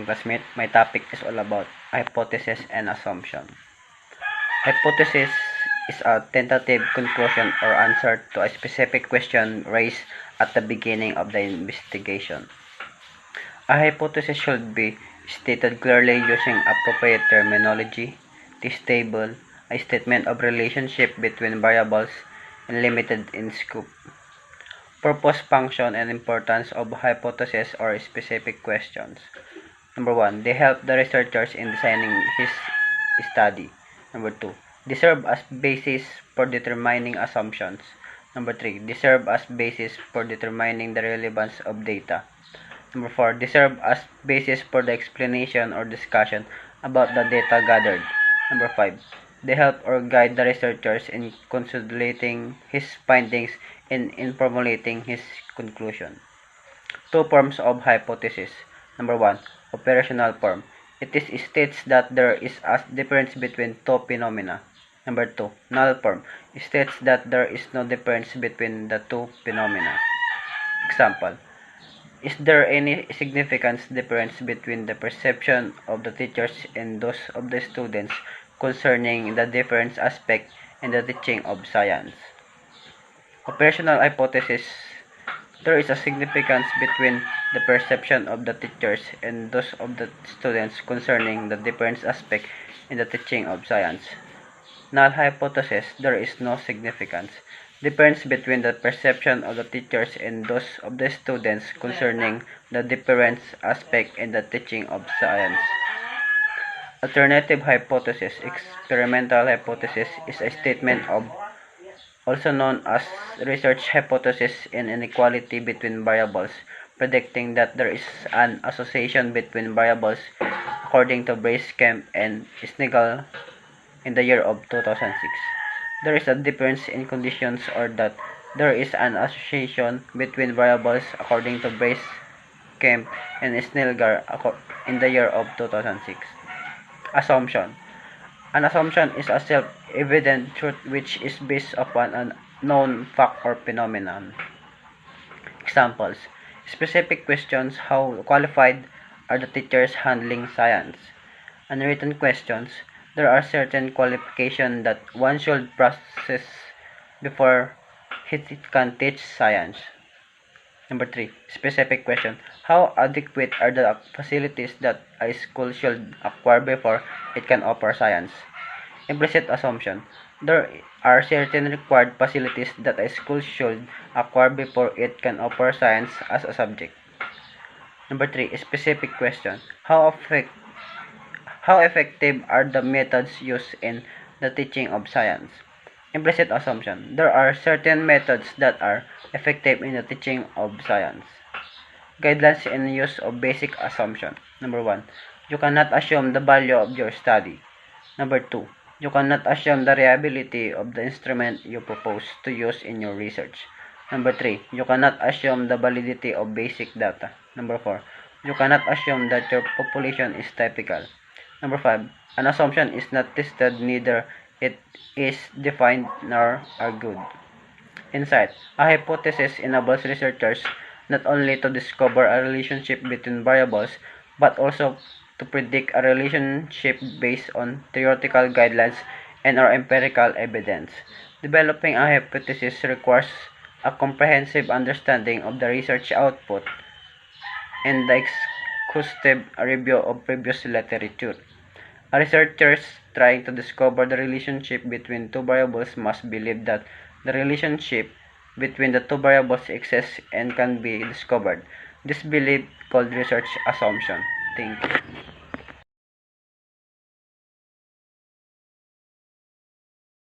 Classmate, my topic is all about hypothesis and assumption. Hypothesis is a tentative conclusion or answer to a specific question raised at the beginning of the investigation. A hypothesis should be stated clearly using appropriate terminology, testable, a statement of relationship between variables, and limited in scope. Purpose, function, and importance of hypotheses or specific questions. Number 1, they help the researchers in designing his study. Number 2, they serve as basis for determining assumptions. Number 3, they serve as basis for determining the relevance of data. Number 4, they serve as basis for the explanation or discussion about the data gathered. Number 5, they help or guide the researchers in consolidating his findings and in formulating his conclusion. Two forms of hypothesis. Number 1, operational form. It states that there is a difference between two phenomena. Number 2, null form. It states that there is no difference between the two phenomena. Example, is there any significant difference between the perception of the teachers and those of the students concerning the different aspect in the teaching of science? Operational hypothesis. There is a significance between the perception of the teachers and those of the students concerning the different aspect in the teaching of science. Null hypothesis. There is no significance difference between the perception of the teachers and those of the students concerning the different aspect in the teaching of science. Alternative hypothesis. Experimental hypothesis is a statement of, also known as research hypothesis, in inequality between variables, predicting that there is an association between variables according to Brace-Kemp and Snigel in the year of 2006. There is a difference in conditions, or that there is an association between variables according to Brace-Kemp and Snelgar in the year of 2006. Assumption. An assumption is a self-evident truth which is based upon a known fact or phenomenon. Examples. Specific questions: how qualified are the teachers handling science? Unwritten questions: there are certain qualifications that one should possess before he can teach science. Number 3, specific question: how adequate are the facilities that a school should acquire before it can offer science? Implicit assumption: there are certain required facilities that a school should acquire before it can offer science as a subject. Number 3, specific question: how effective are the methods used in the teaching of science? Implicit assumption: there are certain methods that are effective in the teaching of science. Guidelines in use of basic assumption. Number 1, you cannot assume the value of your study. Number 2, you cannot assume the reliability of the instrument you propose to use in your research. Number 3, you cannot assume the validity of basic data. Number 4, you cannot assume that your population is typical. Number 5, an assumption is not tested, neither it is defined nor argued. Insight. A hypothesis enables researchers not only to discover a relationship between variables, but also to predict a relationship based on theoretical guidelines and or empirical evidence. Developing a hypothesis requires a comprehensive understanding of the research output and the exhaustive review of previous literature. A researcher trying to discover the relationship between two variables must believe that the relationship between the two variables exists and can be discovered. This belief called research assumption. Thank you.